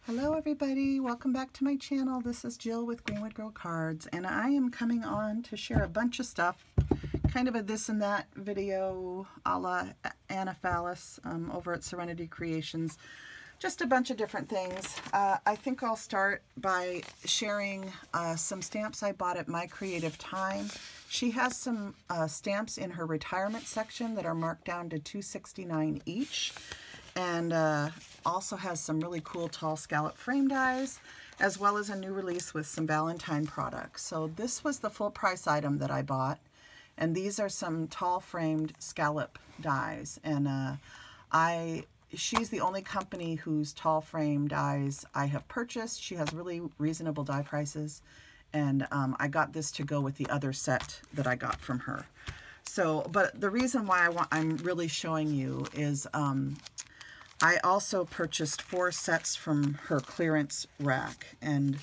Hello everybody, welcome back to my channel. This is Jill with Greenwood Girl Cards, and I am coming on to share a bunch of stuff, kind of a this and that video a la Anna Fallis over at Serenity Creations. Just a bunch of different things. I think I'll start by sharing some stamps I bought at My Creative Time. She has some stamps in her retirement section that are marked down to $2.69 each. And also has some really cool tall scallop frame dies, as well as a new release with some Valentine products. So this was the full price item that I bought, and these are some tall framed scallop dies. And she's the only company whose tall frame dies I have purchased. She has really reasonable die prices, and I got this to go with the other set that I got from her. So, but the reason why I'm really showing you is I also purchased 4 sets from her clearance rack, and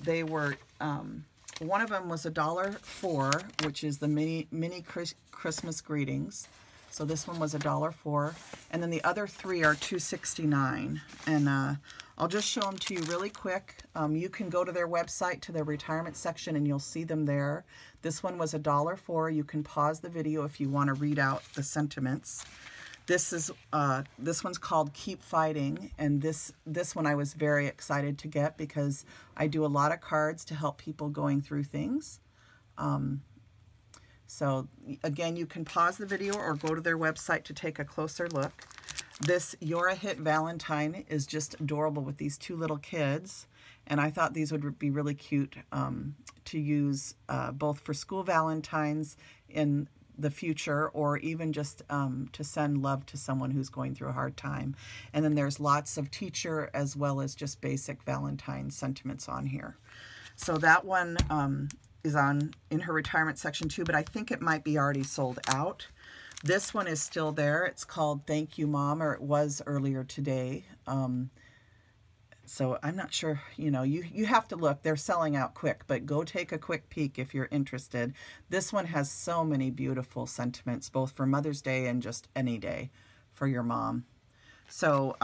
they were, one of them was $1.04, which is the mini Christmas greetings. So this one was $1.04, and then the other 3 are $2.69. And I'll just show them to you really quick. You can go to their website, to their retirement section, and you'll see them there. This one was $1.04. You can pause the video if you want to read out the sentiments. This one's called Keep Fighting, and this one I was very excited to get because I do a lot of cards to help people going through things. So again, you can pause the video or go to their website to take a closer look. This You're a Hit Valentine is just adorable with these 2 little kids, and I thought these would be really cute to use both for school Valentines in the future, or even just to send love to someone who's going through a hard time. And then there's lots of teacher as well as just basic Valentine sentiments on here. So that one is in her retirement section too, but I think it might be already sold out. This one is still there. It's called Thank You Mom, or it was earlier today. So I'm not sure, you know, you have to look. They're selling out quick, but go take a quick peek if you're interested. This one has so many beautiful sentiments, both for Mother's Day and just any day for your mom. So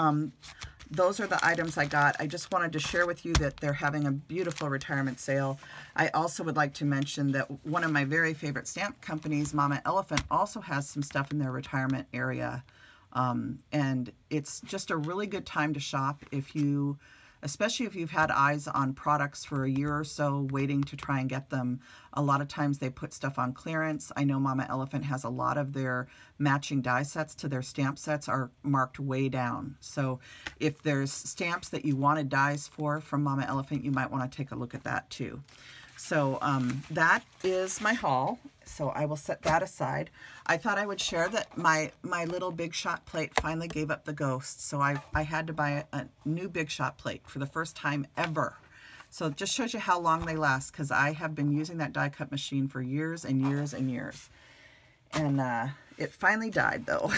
those are the items I got. I just wanted to share with you that they're having a beautiful retirement sale. I also would like to mention that one of my very favorite stamp companies, Mama Elephant, also has some stuff in their retirement area. And it's just a really good time to shop especially if you've had eyes on products for a year or so waiting to try and get them. A lot of times they put stuff on clearance. I know Mama Elephant has a lot of their matching die sets to their stamp sets are marked way down. So if there's stamps that you wanted dies for from Mama Elephant, you might want to take a look at that too. So that is my haul. So I will set that aside. I thought I would share that my little Big Shot plate finally gave up the ghost. So I had to buy a new Big Shot plate for the first time ever. So it just shows you how long they last, because I have been using that die cut machine for years and years and years. And it finally died though.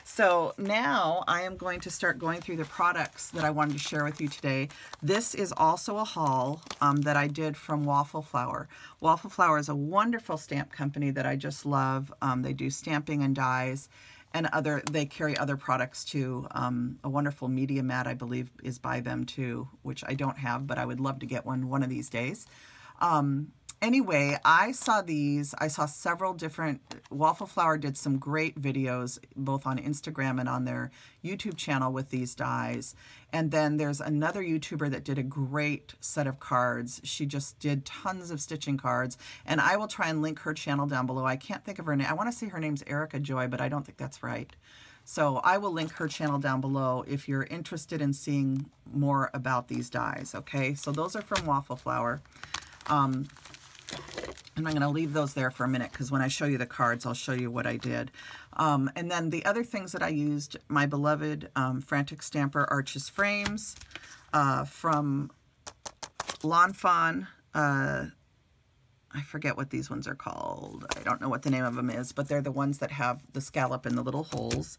So now I am going to start going through the products that I wanted to share with you today. This is also a haul that I did from Waffle Flower. Waffle Flower is a wonderful stamp company that I just love. They do stamping and dies, and they carry other products too. A wonderful media mat, I believe, is by them too, which I don't have, but I would love to get one of these days. Anyway, I saw these. I saw several different. Waffle Flower did some great videos, both on Instagram and on their YouTube channel with these dies. And then there's another YouTuber that did a great set of cards. She just did tons of stitching cards. And I will try and link her channel down below. I can't think of her name. I want to say her name's Erica Joy, but I don't think that's right. So I will link her channel down below if you're interested in seeing more about these dies. Okay, so those are from Waffle Flower. And I'm going to leave those there for a minute because when I show you the cards, I'll show you what I did. And then the other things that I used, my beloved Frantic Stamper Arches frames from Lawn Fawn. I forget what these ones are called. I don't know what the name of them is, but they're the ones that have the scallop in the little holes.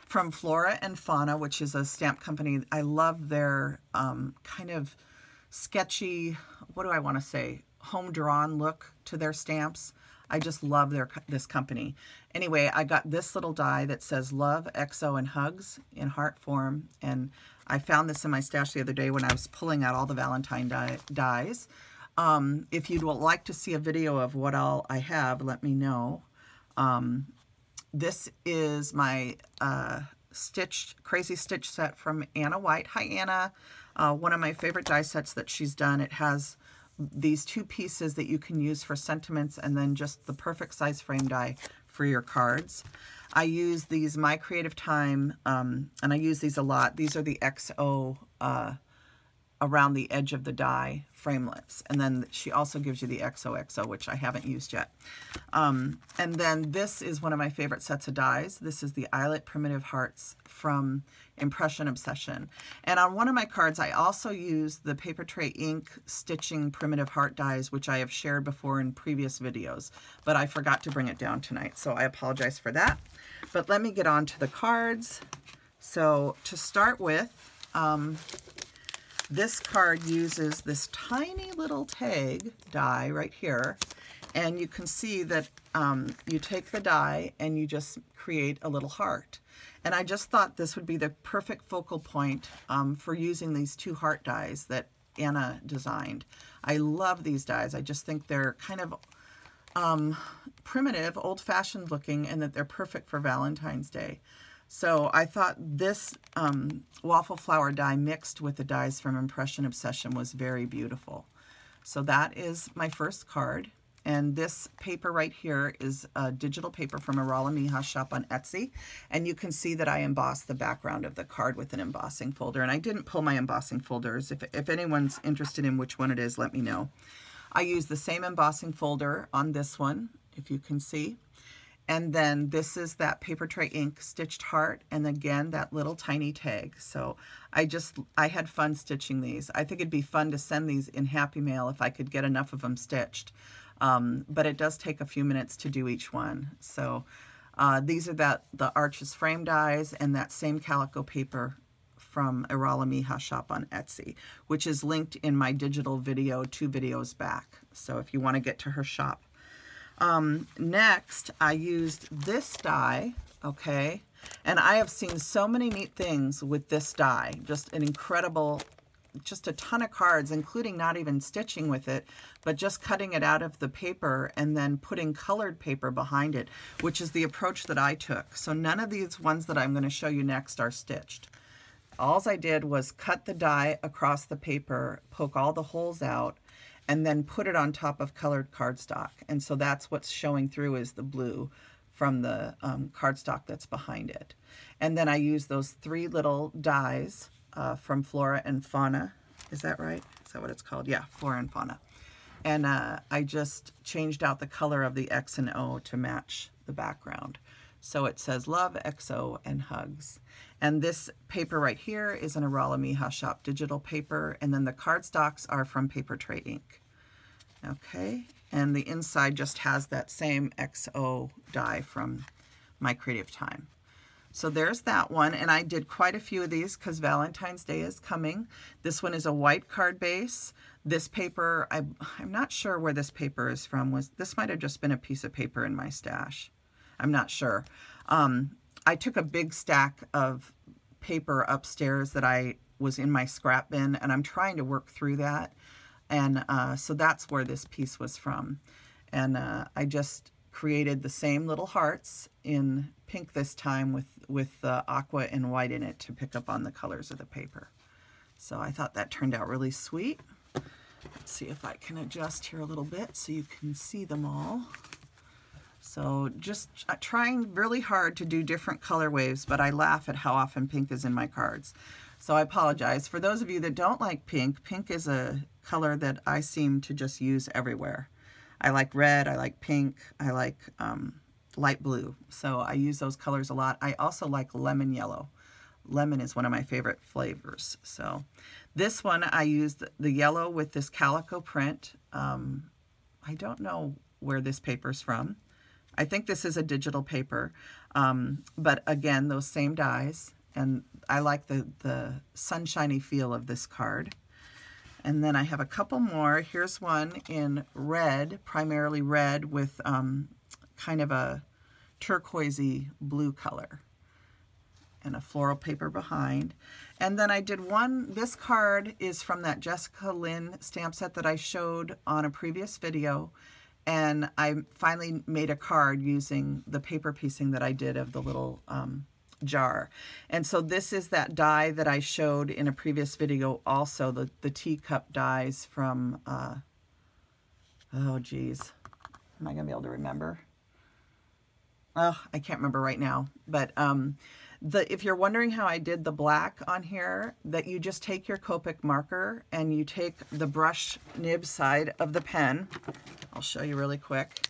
From Flora and Fauna, which is a stamp company. I love their kind of sketchy, what do I want to say, home-drawn look to their stamps. I just love this company. Anyway, I got this little die that says Love, XO, and Hugs in heart form, and I found this in my stash the other day when I was pulling out all the Valentine dies. If you'd like to see a video of what all I have, let me know. This is my Crazy Stitch set from Anna White. Hi, Anna. One of my favorite die sets that she's done. It has these two pieces that you can use for sentiments and then just the perfect size frame die for your cards. I use these My Creative Time, and I use these a lot. These are the XO around the edge of the die framelits. And then she also gives you the XOXO, which I haven't used yet. And then this is one of my favorite sets of dies. This is the Eyelet Primitive Hearts from Impression Obsession. And on one of my cards, I also use the Paper Tray Ink Stitching Primitive Heart dies, which I have shared before in previous videos, but I forgot to bring it down tonight, so I apologize for that. But let me get on to the cards. So to start with, this card uses this tiny little tag die right here, and you can see that you take the die and you just create a little heart. And I just thought this would be the perfect focal point for using these two heart dies that Anna designed. I love these dies. I just think they're kind of primitive, old-fashioned looking, and that they're perfect for Valentine's Day. So I thought this Waffle Flower die mixed with the dies from Impression Obsession was very beautiful. So that is my first card. And this paper right here is a digital paper from Arala Miha's shop on Etsy. And you can see that I embossed the background of the card with an embossing folder. And I didn't pull my embossing folders. If anyone's interested in which one it is, let me know. I used the same embossing folder on this one, if you can see. And then this is that Paper Tray Ink stitched heart, and again that little tiny tag. So I had fun stitching these. I think it'd be fun to send these in Happy Mail if I could get enough of them stitched. But it does take a few minutes to do each one. So these are the Arches frame dies and that same calico paper from Arala Miha's shop on Etsy, which is linked in my digital video 2 videos back. So if you want to get to her shop. Next, I used this die, okay, and I have seen so many neat things with this die, just an incredible, just a ton of cards, including not even stitching with it, but just cutting it out of the paper and then putting colored paper behind it, which is the approach that I took. So none of these ones that I'm going to show you next are stitched. All I did was cut the die across the paper, poke all the holes out, and then put it on top of colored cardstock. And so that's what's showing through is the blue from the cardstock that's behind it. And then I use those 3 little dies from Flora and Fauna. Is that right? Is that what it's called? Yeah, Flora and Fauna. And I just changed out the color of the X and O to match the background. So it says Love, XO, and Hugs. And this paper right here is an Arala Miha's shop digital paper, and then the cardstocks are from Paper Tray Ink. Okay, and the inside just has that same XO die from My Creative Time. So there's that one, and I did quite a few of these because Valentine's Day is coming. This one is a white card base. This paper, I'm not sure where this paper is from. This might have just been a piece of paper in my stash. I'm not sure. I took a big stack of paper upstairs that I was in my scrap bin, and I'm trying to work through that. And so that's where this piece was from. And I just created the same little hearts in pink this time with the aqua and white in it to pick up on the colors of the paper. So I thought that turned out really sweet. Let's see if I can adjust here a little bit so you can see them all. So just trying really hard to do different color waves, but I laugh at how often pink is in my cards. So I apologize. For those of you that don't like pink, pink is a color that I seem to just use everywhere. I like red, I like pink, I like light blue. So I use those colors a lot. I also like lemon yellow. Lemon is one of my favorite flavors. So this one I used the yellow with this calico print. I don't know where this paper's from. I think this is a digital paper, but again, those same dies, and I like the sunshiny feel of this card. And then I have a couple more. Here's one in red, primarily red with kind of a turquoisey blue color. and a floral paper behind. And then I did one, this card is from that Jessica Lynn stamp set that I showed on a previous video. And I finally made a card using the paper piecing that I did of the little jar. And so this is that die that I showed in a previous video also, the teacup dies from, oh geez, am I gonna be able to remember? Oh, I can't remember right now. But if you're wondering how I did the black on here, that you just take your Copic marker and you take the brush nib side of the pen. I'll show you really quick.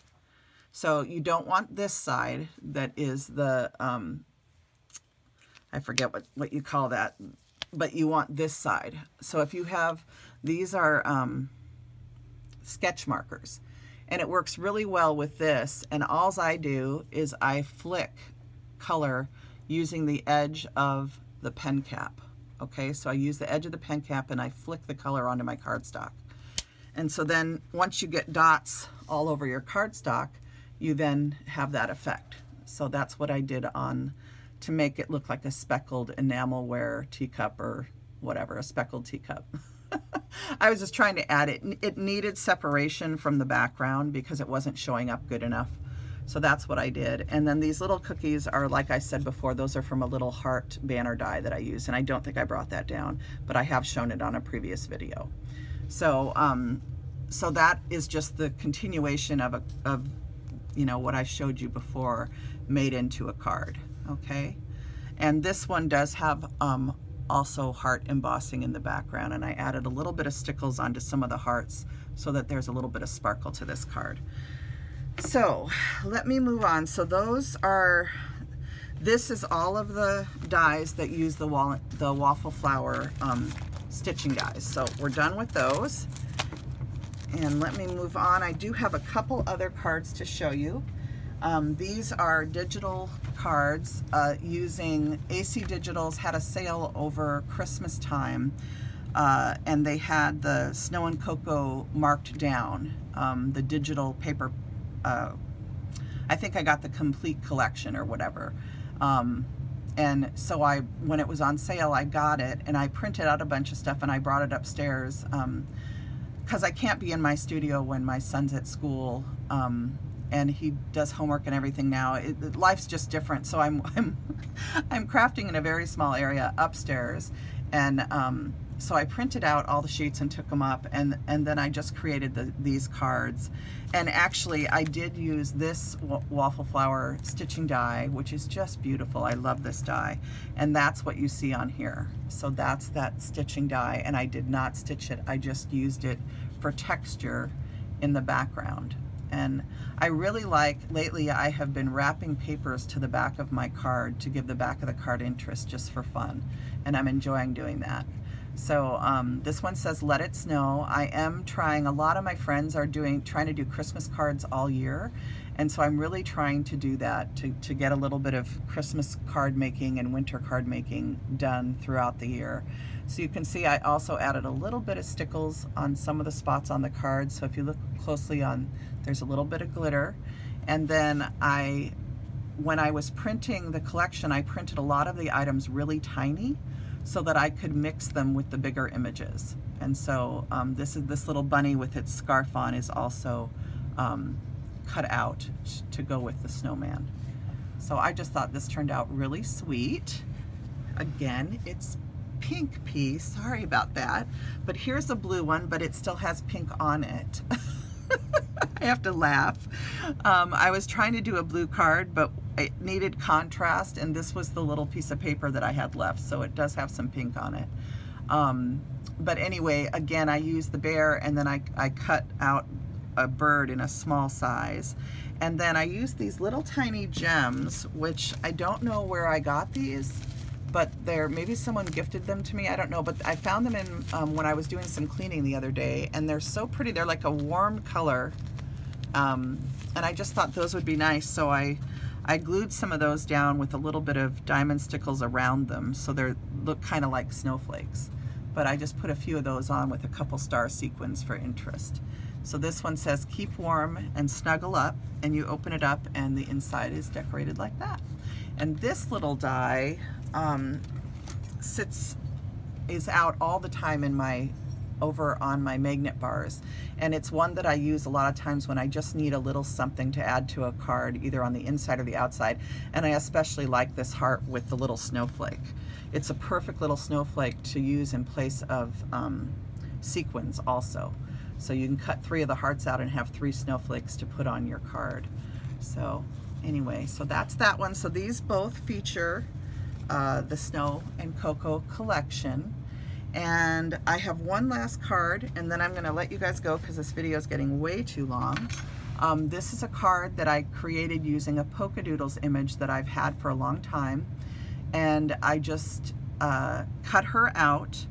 So you don't want this side that is the, I forget what you call that, but you want this side. So if you have, these are sketch markers. And it works really well with this, and all I do is I flick color using the edge of the pen cap. Okay, so I use the edge of the pen cap and I flick the color onto my cardstock. And so then once you get dots all over your cardstock, you then have that effect. So that's what I did on to make it look like a speckled enamelware teacup or whatever, a speckled teacup. I was just trying to add it. It needed separation from the background because it wasn't showing up good enough. So that's what I did. And then these little cookies are, like I said before, those are from a little heart banner die that I use. And I don't think I brought that down, but I have shown it on a previous video. So, so that is just the continuation of you know, what I showed you before made into a card. Okay. And this one does have, also heart embossing in the background, and I added a little bit of stickles onto some of the hearts so that there's a little bit of sparkle to this card. So let me move on. So those are, this is all of the dies that use the Waffle Flower stitching dies. So we're done with those, and let me move on. I do have a couple other cards to show you. These are digital cards using AC Digital's had a sale over Christmas time, and they had the Snow and Cocoa marked down, the digital paper. I think I got the complete collection or whatever. And so when it was on sale, I got it and I printed out a bunch of stuff and I brought it upstairs because I can't be in my studio when my son's at school. And he does homework and everything now. Life's just different. So I'm crafting in a very small area upstairs, and so I printed out all the sheets and took them up, and then I just created these cards. And actually, I did use this Waffle Flower stitching die, which is just beautiful. I love this die, and that's what you see on here. So that's that stitching die, and I did not stitch it. I just used it for texture in the background. And I really like, lately I have been wrapping papers to the back of my card to give the back of the card interest just for fun. And I'm enjoying doing that. So this one says, let it snow. I am trying, a lot of my friends are trying to do Christmas cards all year. And so I'm really trying to do that to get a little bit of Christmas card making and winter card making done throughout the year. So you can see I also added a little bit of stickles on some of the spots on the card. So if you look closely on, there's a little bit of glitter. And then when I was printing the collection, I printed a lot of the items really tiny so that I could mix them with the bigger images. And so this little bunny with its scarf on is also cut out to go with the snowman. So I just thought this turned out really sweet. Again, it's pink piece, sorry about that. But here's a blue one, but it still has pink on it. I have to laugh. I was trying to do a blue card, but it needed contrast, and this was the little piece of paper that I had left, so it does have some pink on it. But anyway, again, I used the bear, and then I cut out a bird in a small size. And then I used these little tiny gems, which I don't know where I got these, but maybe someone gifted them to me, I don't know, but I found them in when I was doing some cleaning the other day, and they're so pretty. They're like a warm color, and I just thought those would be nice, so I glued some of those down with a little bit of diamond stickles around them, so they look kind of like snowflakes. But I just put a few of those on with a couple star sequins for interest. So this one says, keep warm and snuggle up, and you open it up and the inside is decorated like that. And this little die, is out all the time in my over on my magnet bars, and it's one that I use a lot of times when I just need a little something to add to a card, either on the inside or the outside. And I especially like this heart with the little snowflake. It's a perfect little snowflake to use in place of sequins also. So you can cut 3 of the hearts out and have 3 snowflakes to put on your card. So anyway, so that's that one. So these both feature the Snow and Cocoa collection. And I have one last card, and then I'm going to let you guys go because this video is getting way too long. This is a card that I created using a polka doodles image that I've had for a long time, and I just cut her out,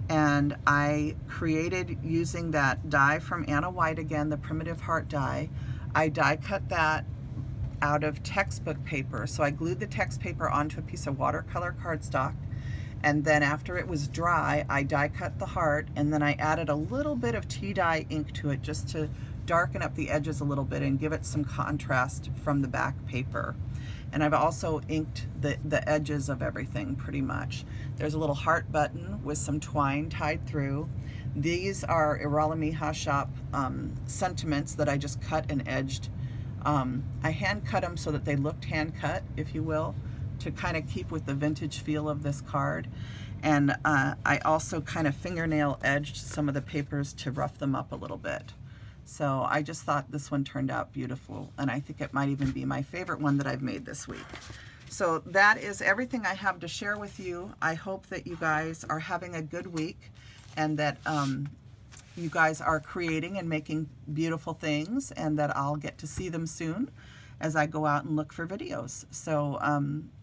and I created using that die from Anna White again, the primitive heart die. I die cut that out of textbook paper, so I glued the text paper onto a piece of watercolor cardstock. And then after it was dry, I die cut the heart, and then I added a little bit of tea dye ink to it just to darken up the edges a little bit and give it some contrast from the back paper. And I've also inked the edges of everything pretty much. There's a little heart button with some twine tied through. These are Iralami Shop sentiments that I just cut and edged. I hand cut them so that they looked hand cut, if you will, to kind of keep with the vintage feel of this card. And I also kind of fingernail edged some of the papers to rough them up a little bit. So I just thought this one turned out beautiful, and I think it might even be my favorite one that I've made this week. So that is everything I have to share with you. I hope that you guys are having a good week, and that you guys are creating and making beautiful things, and that I'll get to see them soon as I go out and look for videos. So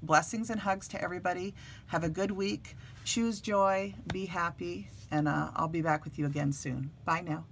blessings and hugs to everybody. Have a good week. Choose joy, be happy, and I'll be back with you again soon. Bye now.